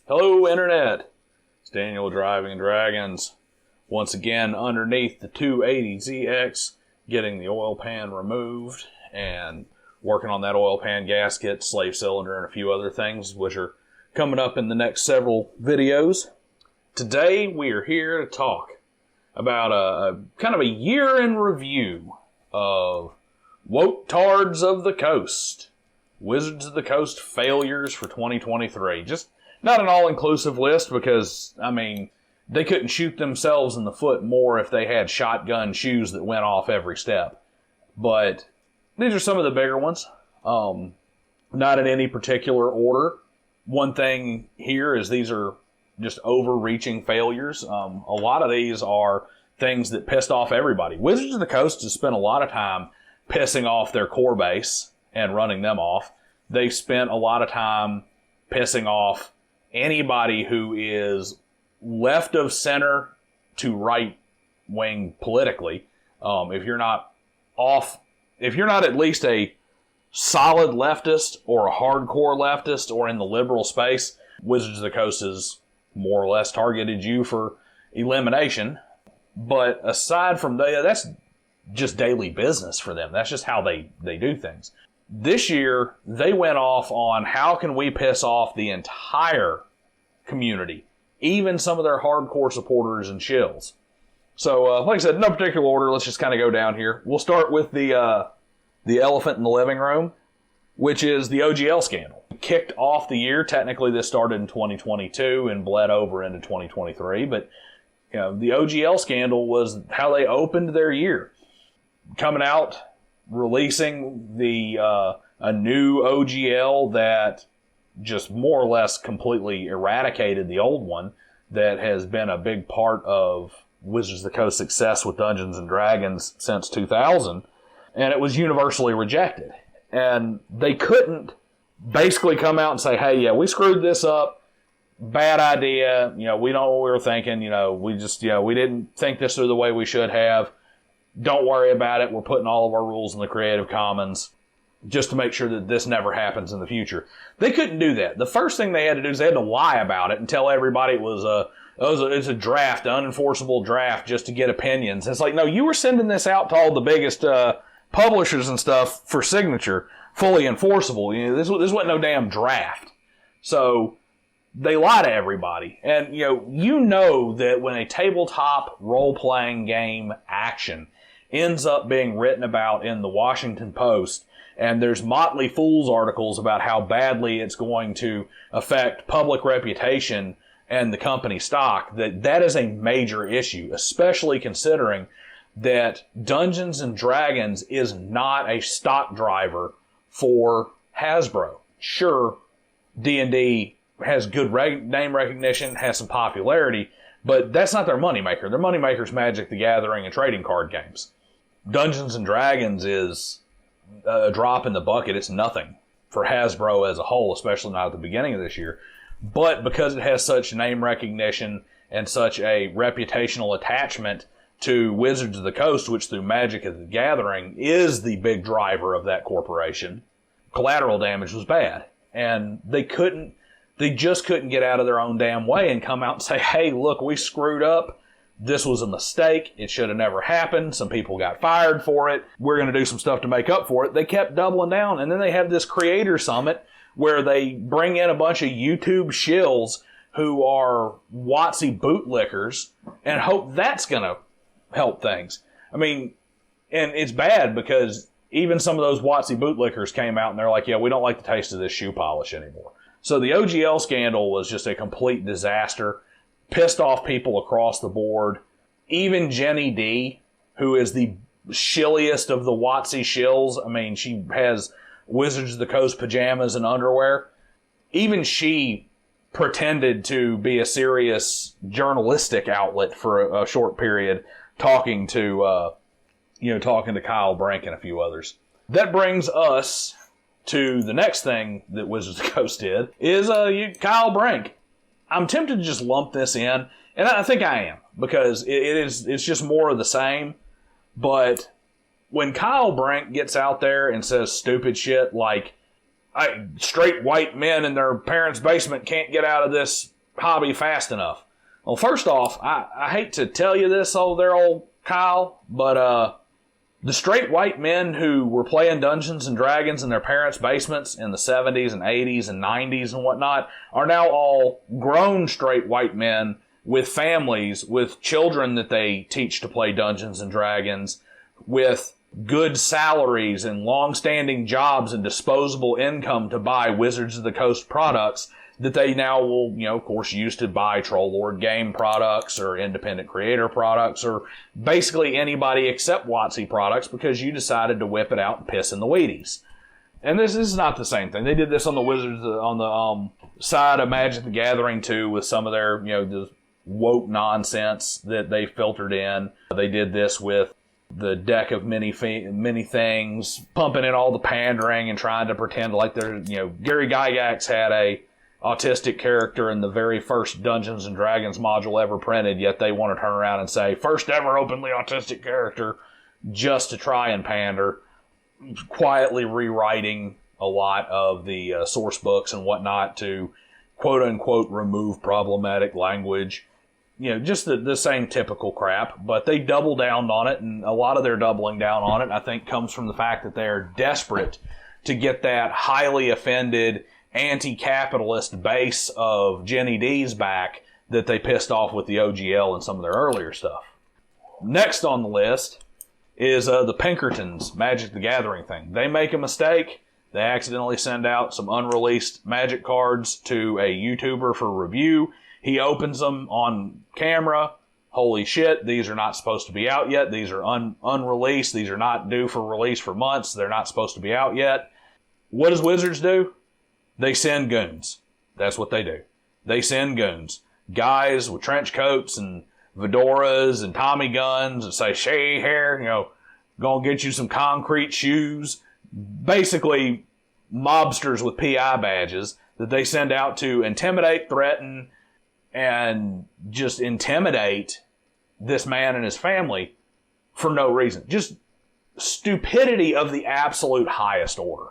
Hello, Internet. It's Daniel Driving Dragons. Once again, underneath the 280ZX, getting the oil pan removed and working on that oil pan gasket, slave cylinder, and a few other things, which are coming up in the next several videos. Today, we are here to talk about a kind of a year in review of Woketards of the Coast. Wizards of the Coast failures for 2023. Just not an all-inclusive list because, I mean, they couldn't shoot themselves in the foot more if they had shotgun shoes that went off every step. But these are some of the bigger ones. Not in any particular order. One thing here is these are just overreaching failures. A lot of these are things that pissed off everybody. Wizards of the Coast has spent a lot of time pissing off their core base and running them off. They've spent a lot of time pissing off anybody who is left of center to right wing politically. If you're not at least a solid leftist or a hardcore leftist or in the liberal space, Wizards of the Coast has more or less targeted you for elimination. But aside from that, that's just daily business for them. That's just how they do things. This year, they went off on how can we piss off the entire community, even some of their hardcore supporters and shills. So, like I said, no particular order. Let's just kind of go down here. We'll start with the elephant in the living room, which is the OGL scandal. Kicked off the year. Technically, this started in 2022 and bled over into 2023. But you know, the OGL scandal was how they opened their year, coming out, releasing a new OGL that just more or less completely eradicated the old one that has been a big part of Wizards of the Coast's success with Dungeons & Dragons since 2000, and it was universally rejected. And they couldn't basically come out and say, hey, yeah, we screwed this up, bad idea, we don't know what we were thinking, we just, we didn't think this through the way we should have. Don't worry about it. We're putting all of our rules in the Creative Commons just to make sure that this never happens in the future. They couldn't do that. The first thing they had to do is they had to lie about it and tell everybody it's a draft, an unenforceable draft just to get opinions. It's like, no, you were sending this out to all the biggest publishers and stuff for signature, fully enforceable. This wasn't no damn draft. So they lie to everybody. And, you know that when a tabletop role-playing game action ends up being written about in the Washington Post, and there's Motley Fool's articles about how badly it's going to affect public reputation and the company stock, that is a major issue, especially considering that Dungeons & Dragons is not a stock driver for Hasbro. Sure, D&D has good name recognition, has some popularity, but that's not their moneymaker. Their moneymaker is Magic the Gathering and trading card games. Dungeons & Dragons is a drop in the bucket. It's nothing for Hasbro as a whole, especially not at the beginning of this year. But because it has such name recognition and such a reputational attachment to Wizards of the Coast, which through Magic the Gathering is the big driver of that corporation, collateral damage was bad. And they just couldn't get out of their own damn way and come out and say, hey, look, we screwed up. This was a mistake. It should have never happened. Some people got fired for it. We're going to do some stuff to make up for it. They kept doubling down. And then they have this creator summit where they bring in a bunch of YouTube shills who are WOTC bootlickers and hope that's going to help things. I mean, and it's bad because even some of those WOTC bootlickers came out and they're like, yeah, we don't like the taste of this shoe polish anymore. So the OGL scandal was just a complete disaster. Pissed off people across the board. Even Jenny D, who is the shilliest of the WOTC shills. I mean, she has Wizards of the Coast pajamas and underwear. Even she pretended to be a serious journalistic outlet for a short period, talking to Kyle Brink and a few others. That brings us to the next thing that Wizards of the Coast did is Kyle Brink. I'm tempted to just lump this in, and I think I am, because it's just more of the same. But when Kyle Brink gets out there and says stupid shit like straight white men in their parents' basement can't get out of this hobby fast enough. Well, first off, I hate to tell you this, old Kyle, but the straight white men who were playing Dungeons and Dragons in their parents' basements in the 70s and 80s and 90s and whatnot are now all grown straight white men with families, with children that they teach to play Dungeons and Dragons, with good salaries and long-standing jobs and disposable income to buy Wizards of the Coast products that they now will, of course, use to buy Troll Lord game products or independent creator products or basically anybody except WOTC products because you decided to whip it out and piss in the Wheaties. And this is not the same thing. They did this on the Wizards, on the side of Magic the Gathering too, with some of their, the woke nonsense that they filtered in. They did this with the deck of many things, pumping in all the pandering and trying to pretend like they're, Gary Gygax had a autistic character in the very first Dungeons and Dragons module ever printed, yet they want to turn around and say, first ever openly autistic character, just to try and pander, quietly rewriting a lot of the source books and whatnot to quote-unquote remove problematic language. Just the same typical crap, but they double down on it, and a lot of their doubling down on it, I think, comes from the fact that they're desperate to get that highly offended anti-capitalist base of Jenny D's back that they pissed off with the OGL and some of their earlier stuff. Next on the list is the Pinkertons Magic the Gathering thing. They make a mistake. They accidentally send out some unreleased Magic cards to a YouTuber for review. He opens them on camera. Holy shit, these are not supposed to be out yet. These are unreleased. These are not due for release for months. They're not supposed to be out yet. What does Wizards do? They send goons. That's what they do. They send goons. Guys with trench coats and fedoras and Tommy guns and say, "Shay here, gonna get you some concrete shoes." Basically, mobsters with PI badges that they send out to intimidate, threaten, and just intimidate this man and his family for no reason. Just stupidity of the absolute highest order.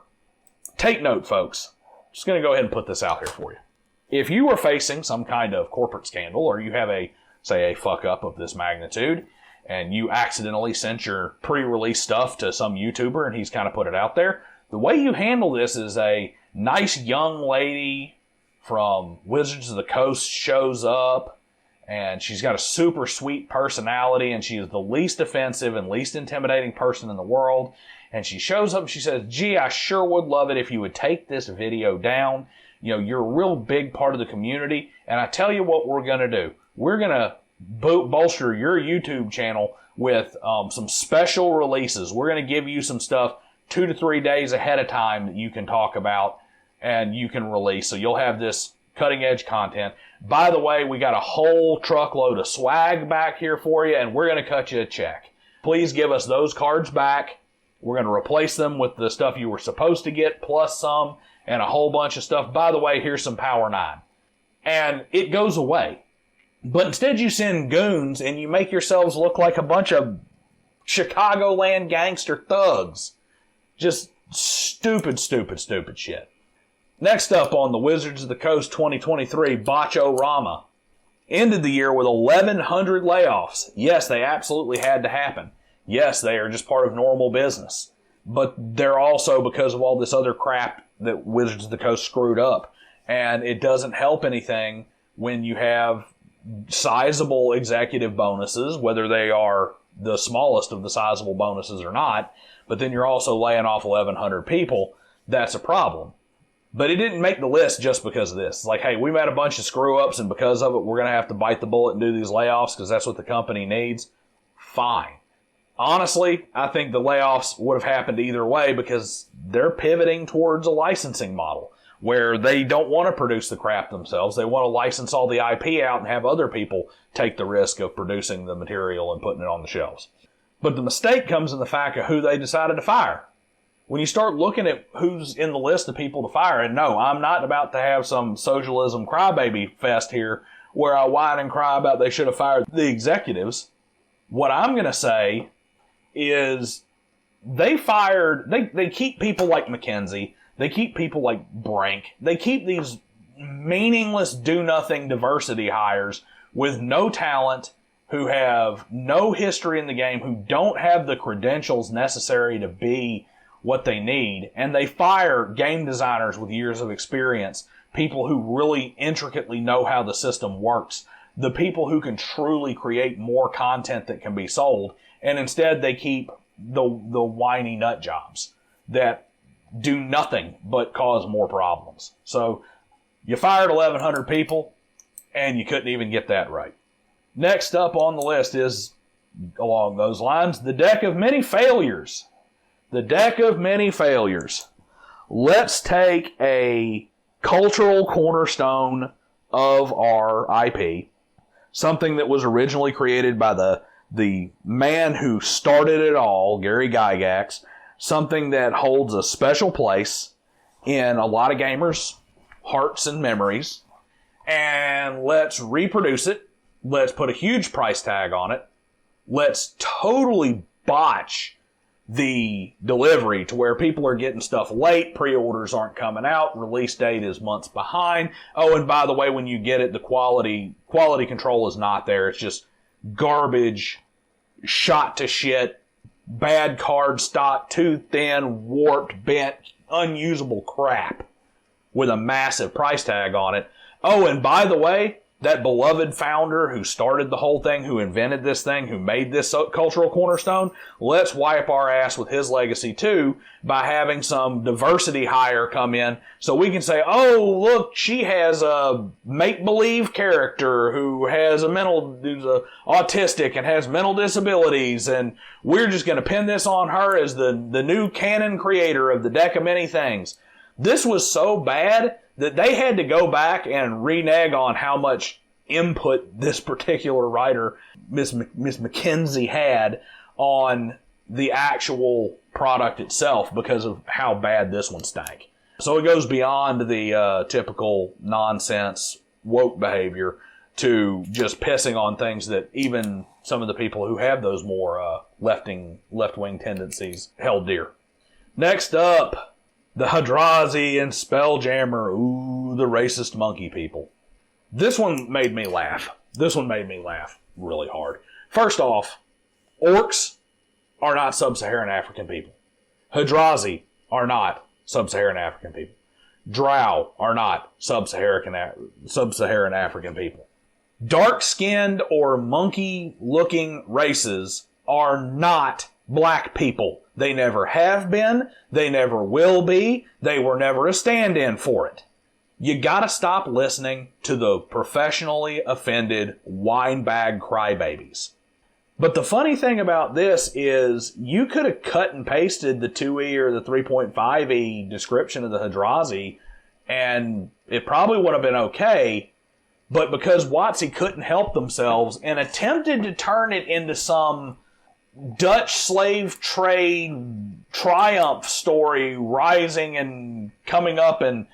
Take note, folks. Just going to go ahead and put this out here for you. If you are facing some kind of corporate scandal or you have a fuck up of this magnitude and you accidentally sent your pre-release stuff to some YouTuber and he's kind of put it out there, the way you handle this is a nice young lady from Wizards of the Coast shows up and she's got a super sweet personality and she is the least offensive and least intimidating person in the world. And she shows up and she says, "Gee, I sure would love it if you would take this video down. You're a real big part of the community. And I tell you what we're going to do. We're going to bolster your YouTube channel with some special releases. We're going to give you some stuff 2 to 3 days ahead of time that you can talk about and you can release. So you'll have this cutting edge content. By the way, we got a whole truckload of swag back here for you and we're going to cut you a check. Please give us those cards back. We're going to replace them with the stuff you were supposed to get, plus some, and a whole bunch of stuff. By the way, here's some Power 9. And it goes away. But instead you send goons and you make yourselves look like a bunch of Chicagoland gangster thugs. Just stupid shit. Next up on the Wizards of the Coast 2023 Botch-O-Rama. Ended the year with 1,100 layoffs. Yes, they absolutely had to happen. Yes, they are just part of normal business. But they're also because of all this other crap that Wizards of the Coast screwed up. And it doesn't help anything when you have sizable executive bonuses, whether they are the smallest of the sizable bonuses or not, but then you're also laying off 1,100 people. That's a problem. But it didn't make the list just because of this. It's like, hey, we made a bunch of screw-ups, and because of it, we're going to have to bite the bullet and do these layoffs because that's what the company needs. Fine. Honestly, I think the layoffs would have happened either way because they're pivoting towards a licensing model where they don't want to produce the crap themselves. They want to license all the IP out and have other people take the risk of producing the material and putting it on the shelves. But the mistake comes in the fact of who they decided to fire. When you start looking at who's in the list of people to fire, and no, I'm not about to have some socialism crybaby fest here where I whine and cry about they should have fired the executives. What I'm going to say is they keep people like McKenzie, they keep people like Brink, they keep these meaningless, do-nothing diversity hires with no talent, who have no history in the game, who don't have the credentials necessary to be what they need, and they fire game designers with years of experience, people who really intricately know how the system works, the people who can truly create more content that can be sold, and instead they keep the whiny nut jobs that do nothing but cause more problems. So you fired 1,100 people, and you couldn't even get that right. Next up on the list is, along those lines, the deck of many failures. The deck of many failures. Let's take a cultural cornerstone of our IP, something that was originally created by the man who started it all, Gary Gygax, something that holds a special place in a lot of gamers' hearts and memories, and let's reproduce it. Let's put a huge price tag on it. Let's totally botch the delivery to where people are getting stuff late, pre-orders aren't coming out, release date is months behind. Oh, and by the way, when you get it, the quality control is not there. It's just garbage, shot to shit, bad card stock, too thin, warped, bent, unusable crap with a massive price tag on it. Oh, and by the way, that beloved founder who started the whole thing, who invented this thing, who made this cultural cornerstone, let's wipe our ass with his legacy too by having some diversity hire come in so we can say, oh, look, she has a make-believe character who's autistic and has mental disabilities, and we're just going to pin this on her as the new canon creator of the deck of many things. This was so bad that they had to go back and renege on how much input this particular writer, Miss McKenzie, had on the actual product itself because of how bad this one stank. So it goes beyond the typical nonsense woke behavior to just pissing on things that even some of the people who have those more left-wing tendencies held dear. Next up, the Hadrazi and Spelljammer. Ooh, the racist monkey people. This one made me laugh. This one made me laugh really hard. First off, orcs are not sub-Saharan African people. Hadrazi are not sub-Saharan African people. Drow are not sub-Saharan African people. Dark-skinned or monkey-looking races are not black people. They never have been. They never will be. They were never a stand-in for it. You gotta stop listening to the professionally offended wine-bag crybabies. But the funny thing about this is you could have cut and pasted the 2E or the 3.5E description of the Hadrazi, and it probably would have been okay, but because WOTC couldn't help themselves and attempted to turn it into some Dutch slave trade triumph story, rising and coming up and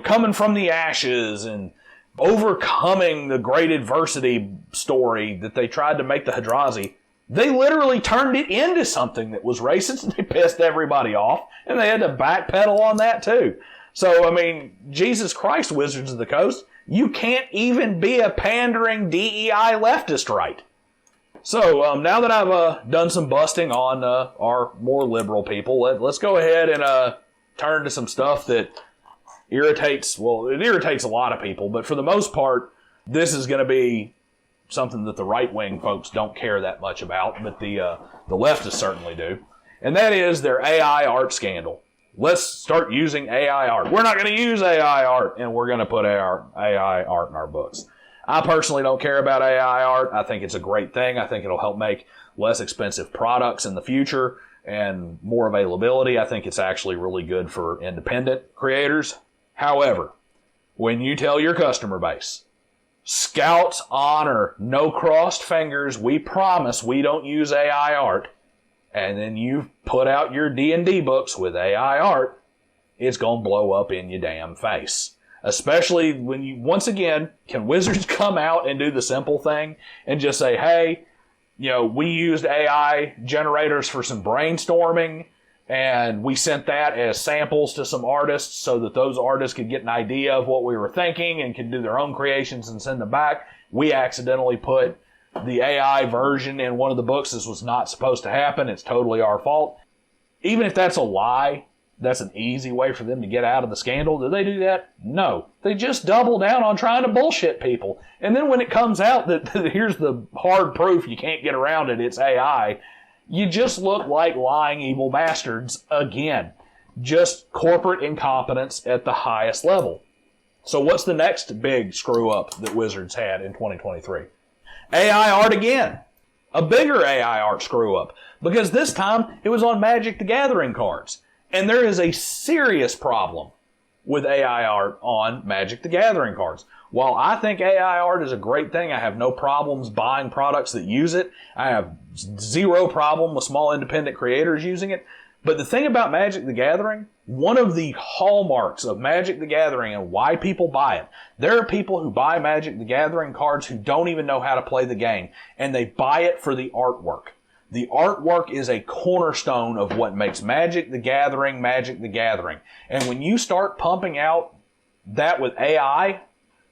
coming from the ashes and overcoming the great adversity story that they tried to make the Hadrazi, they literally turned it into something that was racist, and they pissed everybody off, and they had to backpedal on that too. So, I mean, Jesus Christ, Wizards of the Coast, you can't even be a pandering DEI leftist right. So, now that I've done some busting on our more liberal people, let's go ahead and turn to some stuff that irritates a lot of people, but for the most part, this is going to be something that the right-wing folks don't care that much about, but the leftists certainly do. And that is their AI art scandal. Let's start using AI art. We're not going to use AI art, and we're going to put AI art in our books. I personally don't care about AI art. I think it's a great thing. I think it'll help make less expensive products in the future and more availability. I think it's actually really good for independent creators. However, when you tell your customer base, Scouts honor, no crossed fingers, we promise we don't use AI art, and then you put out your D&D books with AI art, it's going to blow up in your damn face. Especially when you, once again, can Wizards come out and do the simple thing and just say, hey, we used AI generators for some brainstorming. And we sent that as samples to some artists so that those artists could get an idea of what we were thinking and could do their own creations and send them back. We accidentally put the AI version in one of the books. This was not supposed to happen. It's totally our fault. Even if that's a lie, that's an easy way for them to get out of the scandal. Do they do that? No. They just double down on trying to bullshit people. And then when it comes out that here's the hard proof, you can't get around it, it's AI, you just look like lying evil bastards again. Just corporate incompetence at the highest level. So what's the next big screw up that Wizards had in 2023? AI art again. A bigger AI art screw up. Because this time it was on Magic the Gathering cards. And there is a serious problem with AI art on Magic the Gathering cards. While I think AI art is a great thing, I have no problems buying products that use it. I have zero problem with small independent creators using it. But the thing about Magic the Gathering, one of the hallmarks of Magic the Gathering and why people buy it, there are people who buy Magic the Gathering cards who don't even know how to play the game, and they buy it for the artwork. The artwork is a cornerstone of what makes Magic the Gathering Magic the Gathering. And when you start pumping out that with AI,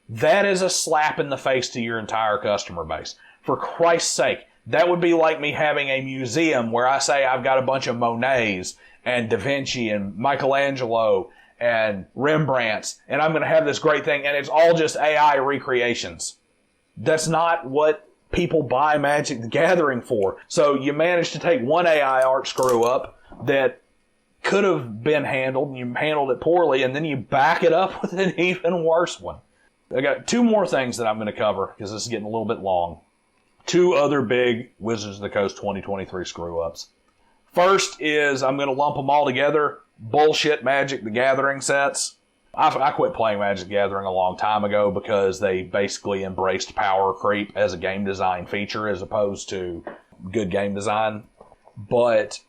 that is a slap in the face to your entire customer base. For Christ's sake, that would be like me having a museum where I say I've got a bunch of Monets and Da Vinci and Michelangelo and Rembrandts, and I'm going to have this great thing, and it's all just AI recreations. That's not what people buy Magic the Gathering for. So you managed to take one AI art screw up that could have been handled, and you handled it poorly, and then you back it up with an even worse one. I got two more things that I'm going to cover because this is getting a little bit long. Two other big Wizards of the Coast 2023 screw-ups. First is, I'm going to lump them all together, bullshit Magic the Gathering sets. I quit playing Magic the Gathering a long time ago because they basically embraced power creep as a game design feature as opposed to good game design. But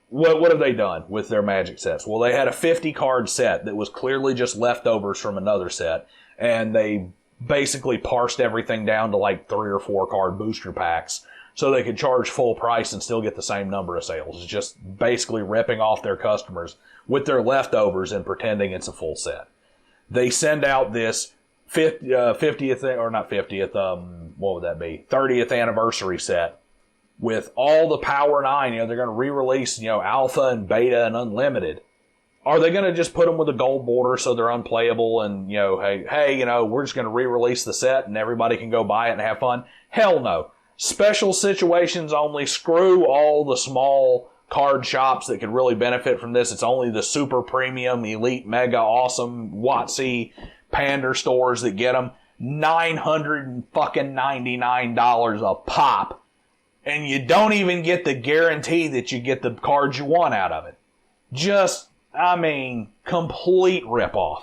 what have they done with their Magic sets? Well, they had a 50-card set that was clearly just leftovers from another set, and they basically parsed everything down to like 3 or 4 card booster packs so they could charge full price and still get the same number of sales. It's just basically ripping off their customers with their leftovers and pretending it's a full set. They send out this 50th, or not 50th, what would that be? 30th anniversary set with all the Power 9. They're going to re-release, Alpha and Beta and Unlimited. Are they going to just put them with a gold border so they're unplayable and, hey, we're just going to re-release the set and everybody can go buy it and have fun? Hell no. Special situations only. Screw all the small card shops that could really benefit from this. It's only the super premium, elite, mega, awesome, WOTC, pander stores that get them. $999 a pop. And you don't even get the guarantee that you get the cards you want out of it. Complete ripoff.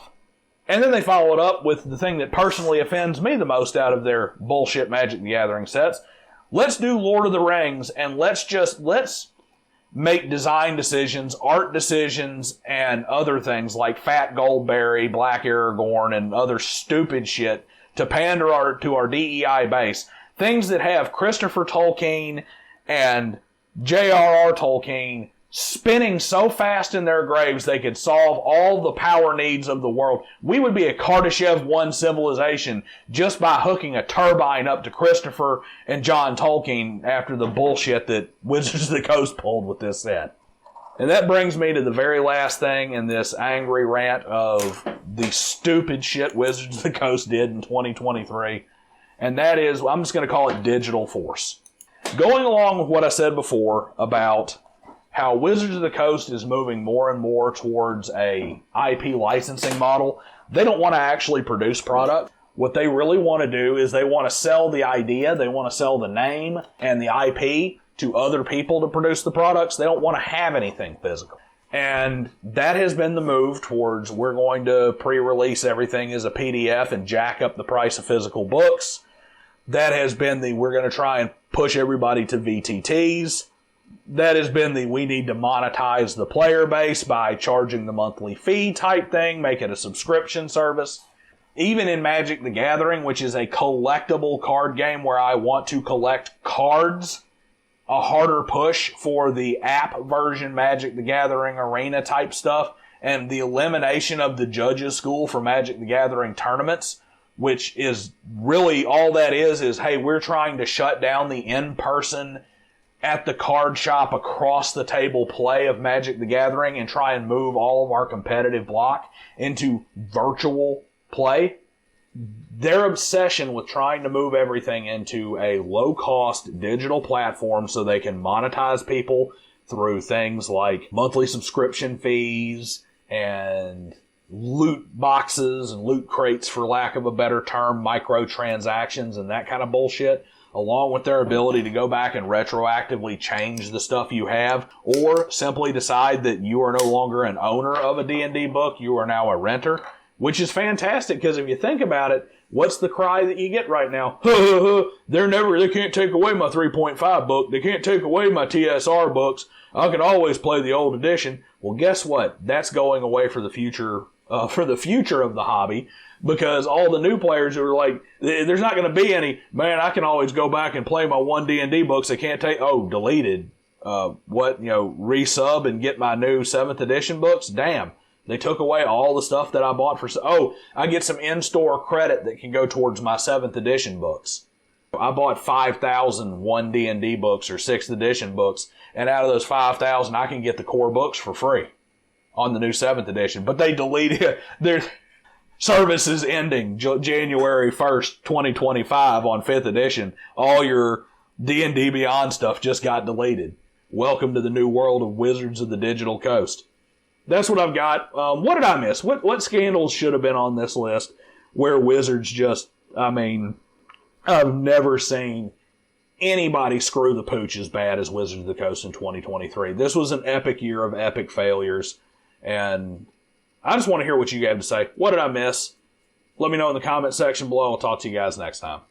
And then they follow it up with the thing that personally offends me the most out of their bullshit Magic the Gathering sets. Let's do Lord of the Rings, and let's make design decisions, art decisions, and other things like Fat Goldberry, Black Aragorn, and other stupid shit to pander to our DEI base. Things that have Christopher Tolkien and J.R.R. Tolkien spinning so fast in their graves they could solve all the power needs of the world. We would be a Kardashev 1 civilization just by hooking a turbine up to Christopher and John Tolkien after the bullshit that Wizards of the Coast pulled with this set. And that brings me to the very last thing in this angry rant of the stupid shit Wizards of the Coast did in 2023. And that is, I'm just going to call it Digital Force. Going along with what I said before about how Wizards of the Coast is moving more and more towards a IP licensing model. They don't want to actually produce product. What they really want to do is they want to sell the idea, they want to sell the name and the IP to other people to produce the products. They don't want to have anything physical. And that has been the move towards we're going to pre-release everything as a PDF and jack up the price of physical books. That has been we're going to try and push everybody to VTTs. That has been we need to monetize the player base by charging the monthly fee type thing, make it a subscription service. Even in Magic the Gathering, which is a collectible card game where I want to collect cards, a harder push for the app version Magic the Gathering arena type stuff, and the elimination of the judges school for Magic the Gathering tournaments, which is really all that is, hey, we're trying to shut down the in-person at the card shop across the table play of Magic the Gathering and try and move all of our competitive block into virtual play. Their obsession with trying to move everything into a low-cost digital platform so they can monetize people through things like monthly subscription fees and loot boxes and loot crates, for lack of a better term, microtransactions and that kind of bullshit, along with their ability to go back and retroactively change the stuff you have, or simply decide that you are no longer an owner of a D&D book, you are now a renter, which is fantastic, because if you think about it, what's the cry that you get right now? They can't take away my 3.5 book, they can't take away my TSR books, I can always play the old edition. Well, guess what? That's going away for the future of the hobby, because all the new players who are like, there's not going to be any, man, I can always go back and play my one D&D books. They can't take, deleted. Resub and get my new 7th edition books? Damn. They took away all the stuff that I bought I get some in-store credit that can go towards my 7th edition books. I bought 5,000 one D&D books or 6th edition books, and out of those 5,000, I can get the core books for free on the new 7th edition. But they deleted their service is ending January 1st, 2025 on 5th edition. All your D&D Beyond stuff just got deleted. Welcome to the new world of Wizards of the Digital Coast. That's what I've got. What did I miss? What scandals should have been on this list where Wizards I've never seen anybody screw the pooch as bad as Wizards of the Coast in 2023. This was an epic year of epic failures, and I just want to hear what you have to say. What did I miss? Let me know in the comment section below. I'll talk to you guys next time.